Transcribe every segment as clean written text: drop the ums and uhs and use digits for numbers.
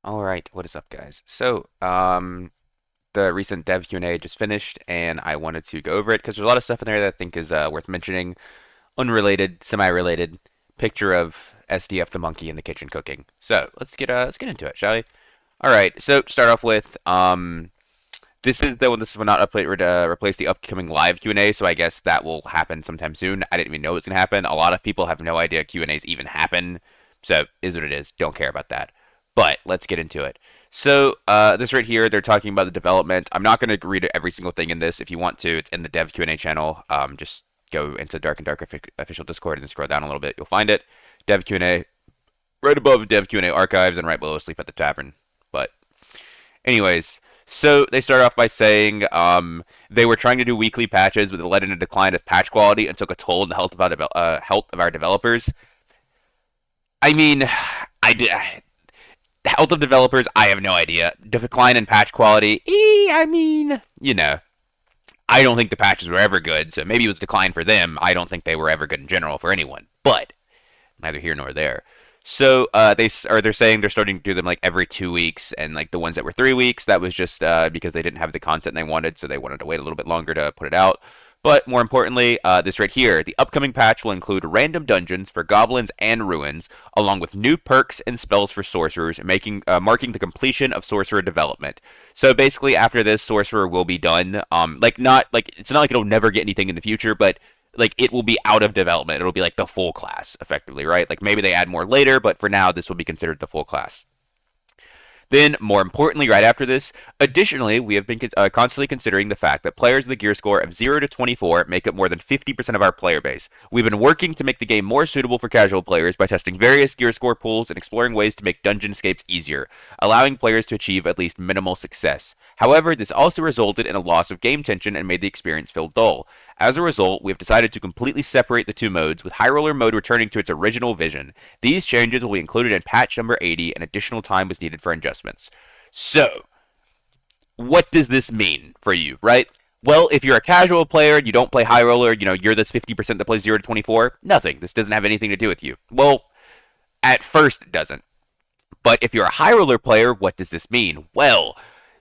All right, what is up, guys? The recent Dev Q&A just finished, and I wanted to go over it because there's a lot of stuff in there that I think is worth mentioning. Unrelated, semi-related. Picture of SDF the monkey in the kitchen cooking. So let's get into it, shall we? All right. So to start off with, this will not replace the upcoming live Q&A, so I guess that will happen sometime soon. I didn't even know it's gonna happen. A lot of people have no idea Q&As even happen, so is what it is. Don't care about that. But let's get into it. This right here, they're talking about the development. I'm not going to read every single thing in this. If you want to, it's in the Dev Q&A channel. Just go into Dark and Dark official Discord and scroll down a little bit. You'll find it. Dev Q&A, right above Dev Q&A archives and right below Sleep at the Tavern. But anyways, so they start off by saying they were trying to do weekly patches, but it led in a decline of patch quality and took a toll on the health of our developers. I mean, I did. Health of developers, I have no idea. Decline in patch quality, I mean, I don't think the patches were ever good, so maybe it was decline for them. I don't think they were ever good in general for anyone, but neither here nor there. They're saying they're starting to do them like every 2 weeks, and like the ones that were 3 weeks, that was just because they didn't have the content they wanted, so they wanted to wait a little bit longer to put it out. But more importantly, this right here, the upcoming patch will include random dungeons for goblins and ruins, along with new perks and spells for sorcerers, marking the completion of sorcerer development. So basically, after this, sorcerer will be done. It's not like it'll never get anything in the future, but like it will be out of development. It'll be like the full class, effectively, right? Like maybe they add more later, but for now, this will be considered the full class. Then, more importantly, right after this, additionally, we have been constantly considering the fact that players with a gear score of 0 to 24 make up more than 50% of our player base. We've been working to make the game more suitable for casual players by testing various gear score pools and exploring ways to make dungeon escapes easier, allowing players to achieve at least minimal success. However, this also resulted in a loss of game tension and made the experience feel dull. As a result, we have decided to completely separate the two modes, with High Roller mode returning to its original vision. These changes will be included in patch number 80, and additional time was needed for adjustments. So, what does this mean for you, right? Well, if you're a casual player and you don't play High Roller, you're this 50% that plays 0 to 24, nothing. This doesn't have anything to do with you. Well, at first it doesn't. But if you're a High Roller player, what does this mean? Well,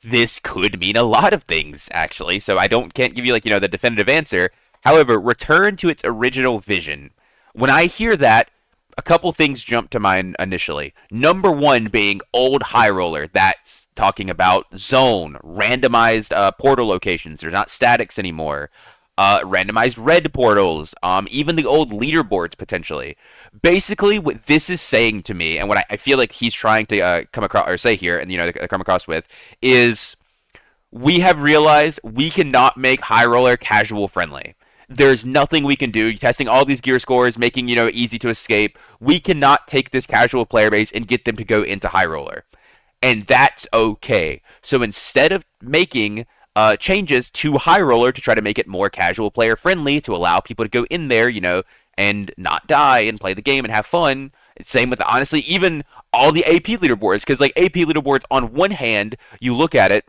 this could mean a lot of things, actually. So can't give you the definitive answer. However, return to its original vision. When I hear that, a couple things jump to mind initially. Number one being old High Roller. That's talking about zone, randomized portal locations. They're not statics anymore. Randomized red portals, even the old leaderboards potentially. Basically, what this is saying to me, and what I feel like he's trying to come across or say here, and come across with, is we have realized we cannot make High Roller casual friendly. There's nothing we can do. Testing all these gear scores, making easy to escape. We cannot take this casual player base and get them to go into High Roller, and that's okay. So instead of making changes to High Roller to try to make it more casual player friendly, to allow people to go in there, and not die and play the game and have fun. Same with, honestly, even all the AP leaderboards, because like AP leaderboards, on one hand, you look at it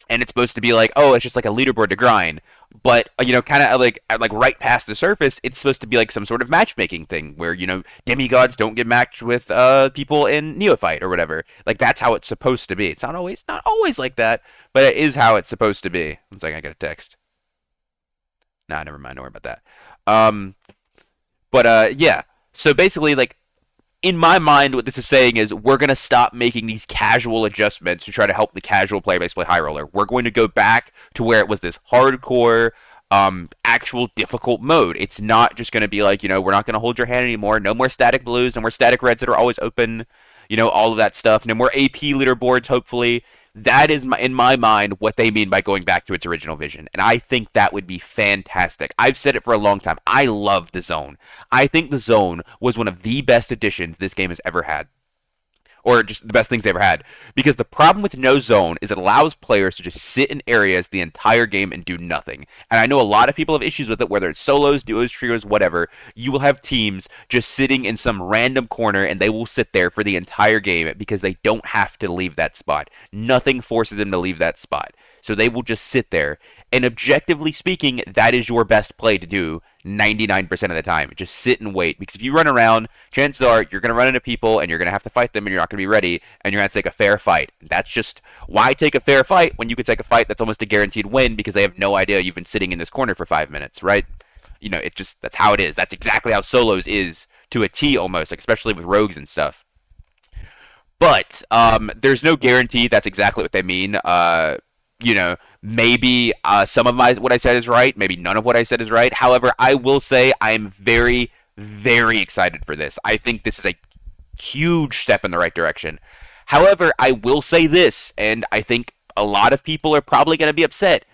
and it's supposed to be like, oh, it's just like a leaderboard to grind. But kind of like right past the surface, it's supposed to be like some sort of matchmaking thing where demigods don't get matched with people in neophyte or whatever. Like that's how it's supposed to be. It's not always like that, but it is how it's supposed to be. One second, I got a text. Nah, never mind. Don't worry about that. Um, yeah. So basically, like in my mind, what this is saying is we're going to stop making these casual adjustments to try to help the casual player base play High Roller. We're going to go back to where it was this hardcore, actual difficult mode. It's not just going to be like, we're not going to hold your hand anymore. No more static blues, no more static reds that are always open, all of that stuff. No more AP leaderboards, hopefully. That is, in my mind, what they mean by going back to its original vision. And I think that would be fantastic. I've said it for a long time. I love the zone. I think the zone was one of the best additions this game has ever had, or just the best things they ever had. Because the problem with no zone is it allows players to just sit in areas the entire game and do nothing. And I know a lot of people have issues with it, whether it's solos, duos, trios, whatever. You will have teams just sitting in some random corner and they will sit there for the entire game because they don't have to leave that spot. Nothing forces them to leave that spot. So they will just sit there. And objectively speaking, that is your best play to do 99% of the time. Just sit and wait. Because if you run around, chances are you're going to run into people and you're going to have to fight them and you're not going to be ready and you're going to take a fair fight. That's just why take a fair fight when you could take a fight that's almost a guaranteed win because they have no idea you've been sitting in this corner for 5 minutes, right? It just, that's how it is. That's exactly how solos is to a T almost, like, especially with rogues and stuff. But there's no guarantee that's exactly what they mean. Maybe some of my what I said is right. Maybe none of what I said is right. However, I will say I am very, very excited for this. I think this is a huge step in the right direction. However, I will say this, and I think a lot of people are probably going to be upset.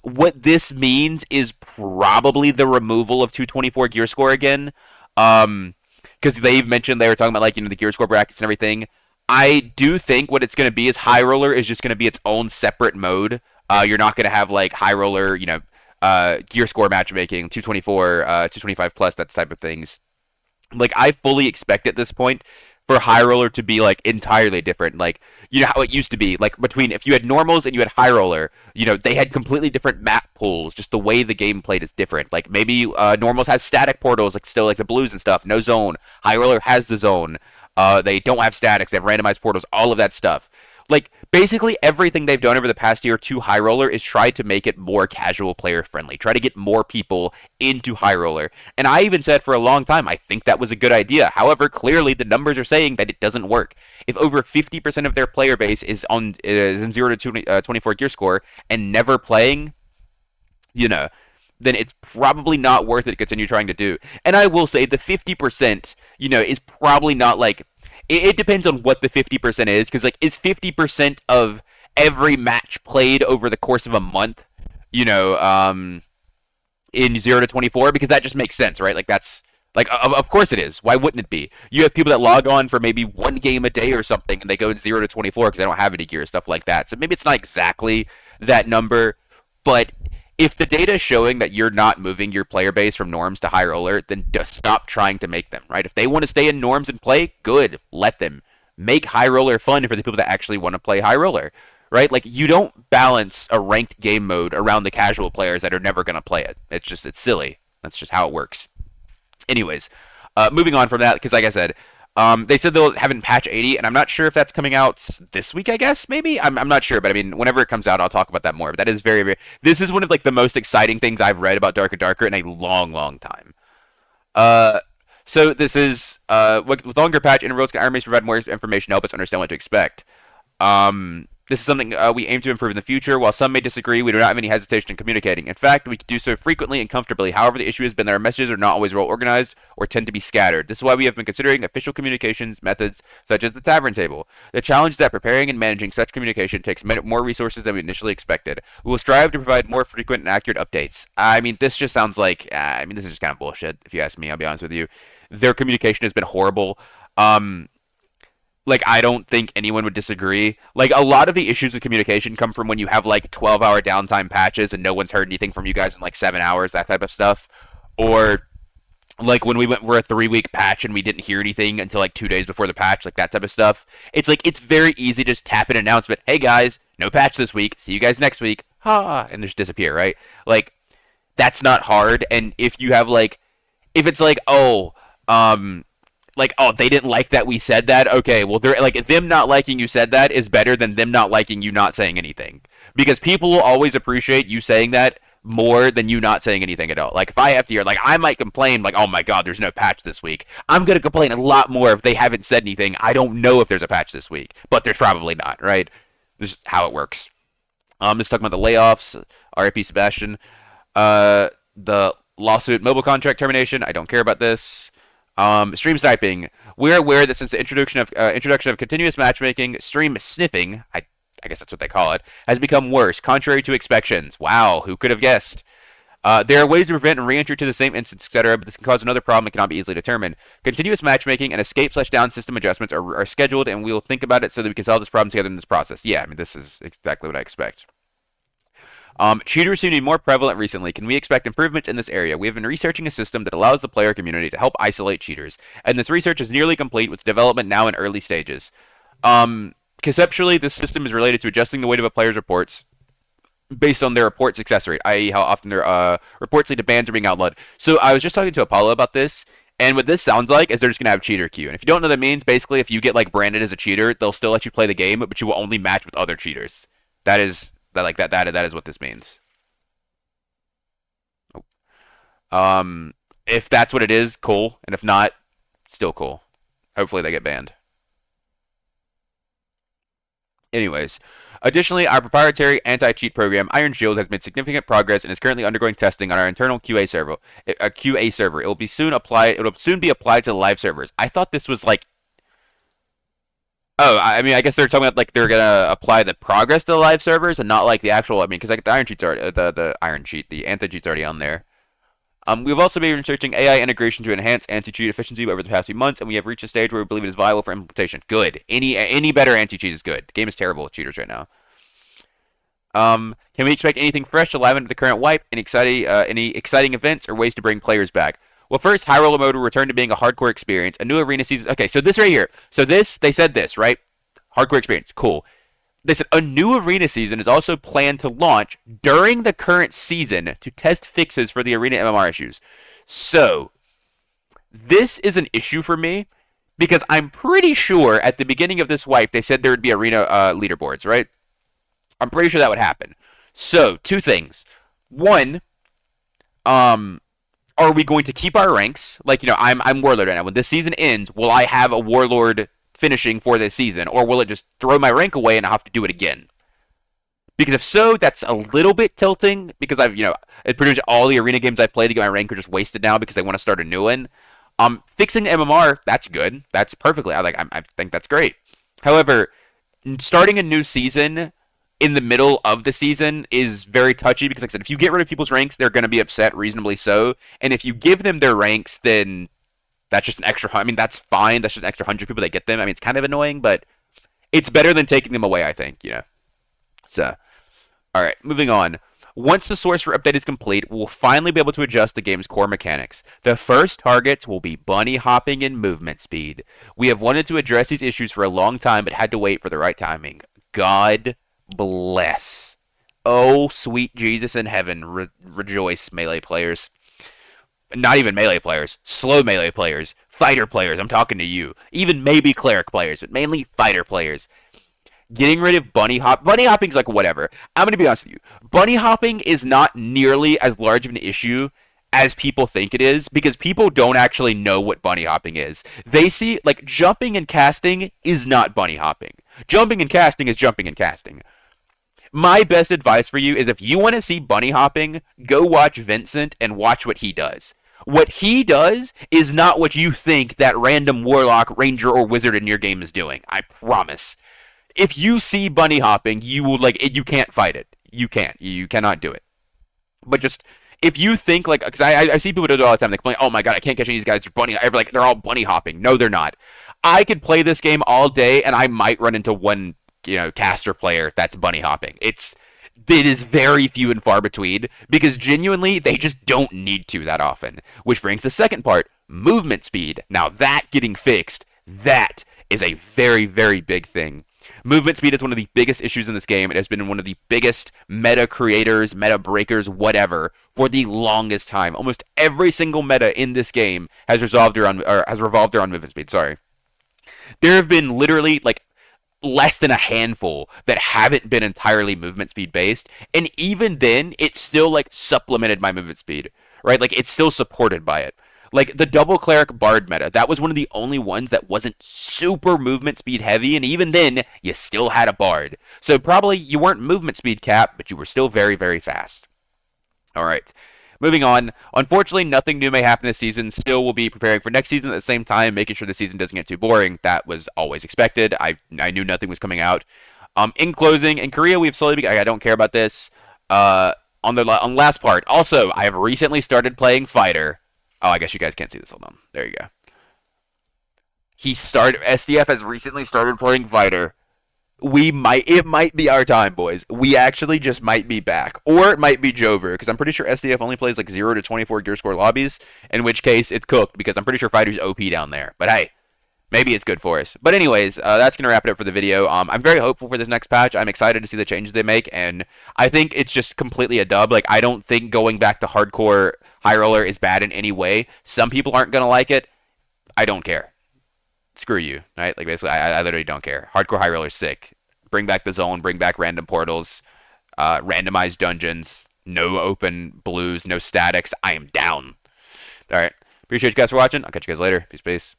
What this means is probably the removal of 224 gear score again. Because they've mentioned they were talking about the gear score brackets and everything. I do think what it's going to be is High Roller is just going to be its own separate mode. You're not going to have High Roller, gear score matchmaking, 224, 225 plus, that type of things. I fully expect at this point for High Roller to be entirely different. How it used to be. Between if you had normals and you had High Roller, they had completely different map pools. Just the way the game played is different. Maybe normals has static portals, still the blues and stuff. No zone. High Roller has the zone. They don't have statics. They have randomized portals. All of that stuff. Basically everything they've done over the past year to High Roller is try to make it more casual player friendly. Try to get more people into High Roller. And I even said for a long time I think that was a good idea. However, clearly the numbers are saying that it doesn't work. If over 50% of their player base is in 0 to 24 gear score and never playing, then it's probably not worth it to continue trying to do. And I will say the 50%, is probably not it depends on what the 50% is, because is 50% of every match played over the course of a month, in 0 to 24? Because that just makes sense, right? That's of course it is. Why wouldn't it be? You have people that log on for maybe one game a day or something, and they go in 0 to 24 because they don't have any gear, stuff like that. So maybe it's not exactly that number, but if the data is showing that you're not moving your player base from norms to High Roller, then just stop trying to make them, right? If they want to stay in norms and play, good, let them. Make High Roller fun for the people that actually want to play High Roller, right? You don't balance a ranked game mode around the casual players that are never going to play it. It's silly. That's just how it works. Anyways, moving on from that, because like I said, they said they'll have it in patch 80, and I'm not sure if that's coming out this week, I guess, maybe? I'm not sure, but I mean, whenever it comes out, I'll talk about that more. But that is very, very... This is one of, the most exciting things I've read about Dark and Darker in a long, long time. So this is... with longer patch intervals, can armies provide more information to help us understand what to expect? This is something we aim to improve in the future. While some may disagree, we do not have any hesitation in communicating. In fact, we do so frequently and comfortably. However, the issue has been that our messages are not always well organized or tend to be scattered. This is why we have been considering official communications methods such as the tavern table. The challenge is that preparing and managing such communication takes more resources than we initially expected. We will strive to provide more frequent and accurate updates. I mean, this just sounds like... this is just kind of bullshit, if you ask me. I'll be honest with you. Their communication has been horrible. I don't think anyone would disagree. A lot of the issues with communication come from when you have 12-hour downtime patches and no one's heard anything from you guys in 7 hours, that type of stuff. Or when we're a 3-week patch and we didn't hear anything until 2 days before the patch, that type of stuff. It's it's very easy to just tap an announcement, hey guys, no patch this week, see you guys next week, and just disappear, right? That's not hard. And if you have if it's they didn't like that we said that. Okay, well, they're them not liking you said that is better than them not liking you not saying anything, because people will always appreciate you saying that more than you not saying anything at all. If I have to hear, I might complain, oh my god, there's no patch this week. I'm gonna complain a lot more if they haven't said anything. I don't know if there's a patch this week, but there's probably not, right? This is how it works. Just talking about the layoffs. RIP Sebastian. The lawsuit, mobile contract termination. I don't care about this. Stream sniping. We're aware that since the introduction of continuous matchmaking, stream sniffing, I guess that's what they call it, has become worse, contrary to expectations. Wow, who could have guessed? There are ways to prevent re-entry to the same instance, etc., but this can cause another problem that cannot be easily determined. Continuous matchmaking and escape/down system adjustments are scheduled, and we will think about it so that we can solve this problem together in this process. Yeah, I mean, this is exactly what I expect. Cheaters seem to be more prevalent recently. Can we expect improvements in this area? We have been researching a system that allows the player community to help isolate cheaters, and this research is nearly complete with development now in early stages. Conceptually, this system is related to adjusting the weight of a player's reports based on their report success rate, i.e., how often their reports lead to bans are being outlawed. So I was just talking to Apollo about this, and what this sounds like is they're just gonna have cheater queue. And if you don't know what that means, basically, if you get like branded as a cheater, they'll still let you play the game, but you will only match with other cheaters. That is that like that is what this means. If that's what it is, cool, and if not, still cool. Hopefully they get banned. Anyways, additionally, our proprietary anti-cheat program, Iron Shield, has made significant progress and is currently undergoing testing on our internal QA server. A QA server. It will be soon applied. It will soon be applied to the live servers. I thought this was like. Oh, I mean, I guess they're talking about like they're gonna apply the progress to the live servers and not like the actual. I mean, because like the Iron Cheat's already the Iron Cheat, the anti-cheat's already on there. We've also been researching AI integration to enhance anti-cheat efficiency over the past few months, and we have reached a stage where we believe it is viable for implementation. Good. Any better anti-cheat is good. The game is terrible with cheaters right now. Can we expect anything fresh to liven up the current wipe? Any exciting events or ways to bring players back? Well, first, High Roller Mode will return to being a hardcore experience. A new arena season. Okay, so this right here. So this, they said this, right? Hardcore experience. Cool. They said a new arena season is also planned to launch during the current season to test fixes for the arena MMR issues. So, this is an issue for me because I'm pretty sure at the beginning of this wipe they said there would be arena leaderboards, right? I'm pretty sure that would happen. So, two things. One, are we going to keep our ranks? Like, I'm Warlord right now. When this season ends, will I have a Warlord finishing for this season, or will it just throw my rank away and I'll have to do it again? Because if so, that's a little bit tilting because pretty much all the arena games I've played to get my rank are just wasted now because they want to start a new one. Fixing MMR, that's good. That's perfectly. I think that's great. However, starting a new season in the middle of the season is very touchy because, like I said, if you get rid of people's ranks, they're going to be upset, reasonably so. And if you give them their ranks, then that's just an extra. I mean, that's fine. That's just an extra 100 people that get them. I mean, it's kind of annoying, but it's better than taking them away, I think. So, all right, moving on. Once the sorcerer update is complete, we'll finally be able to adjust the game's core mechanics. The first targets will be bunny hopping and movement speed. We have wanted to address these issues for a long time, but had to wait for the right timing. God bless. Oh, sweet Jesus in heaven, rejoice, melee players. Not even melee players, slow melee players, fighter players, I'm talking to you. Even maybe cleric players, but mainly fighter players. Getting rid of bunny hopping's like whatever. I'm going to be honest with you. Bunny hopping is not nearly as large of an issue as people think it is because people don't actually know what bunny hopping is. They see, like, jumping and casting is not bunny hopping. Jumping and casting is jumping and casting. My best advice for you is if you want to see bunny hopping, go watch Vincent and watch what he does. What he does is not what you think that random warlock, ranger, or wizard in your game is doing. I promise. If you see bunny hopping, you will you can't fight it. You can't. You cannot do it. But just if you think because I see people do it all the time. They complain, oh my god, I can't catch any of these guys. They're all bunny hopping. No, they're not. I could play this game all day, and I might run into one caster player that's bunny hopping. It is very few and far between because genuinely they just don't need to that often. Which brings the second part, movement speed. Now that getting fixed, that is a very, very big thing. Movement speed is one of the biggest issues in this game. It has been one of the biggest meta creators, meta breakers, whatever, for the longest time. Almost every single meta in this game has revolved around movement speed. Sorry. There have been literally less than a handful that haven't been entirely movement speed based, and even then it's still supplemented my movement speed, right? It's still supported by it. The double cleric bard meta, that was one of the only ones that wasn't super movement speed heavy, and even then you still had a bard. So probably you weren't movement speed capped, but you were still very, very fast. All right. Moving on. Unfortunately, nothing new may happen this season. Still, we'll be preparing for next season at the same time, making sure the season doesn't get too boring. That was always expected. I knew nothing was coming out. In closing, in Korea, we've slowly I don't care about this. On the last part, also, I have recently started playing Fighter. Oh, I guess you guys can't see this. Hold on. There you go. SDF has recently started playing Fighter. It might be our time, boys. We actually just might be back. Or it might be Jover, because I'm pretty sure SDF only plays 0 to 24 gear score lobbies, in which case it's cooked, because I'm pretty sure Fighter's OP down there. But hey, Maybe it's good for us. But anyways, that's gonna wrap it up for the video. I'm very hopeful for this next patch. I'm excited to see the changes they make, and I think it's just completely a dub. Like I don't think going back to hardcore high roller is bad in any way. Some people aren't gonna like it. I don't care. Screw you, right? Like basically, I literally don't care. Hardcore high roller's sick. Bring back the zone. Bring back random portals. Randomized dungeons. No open blues. No statics. I am down. All right. Appreciate you guys for watching. I'll catch you guys later. Peace, peace.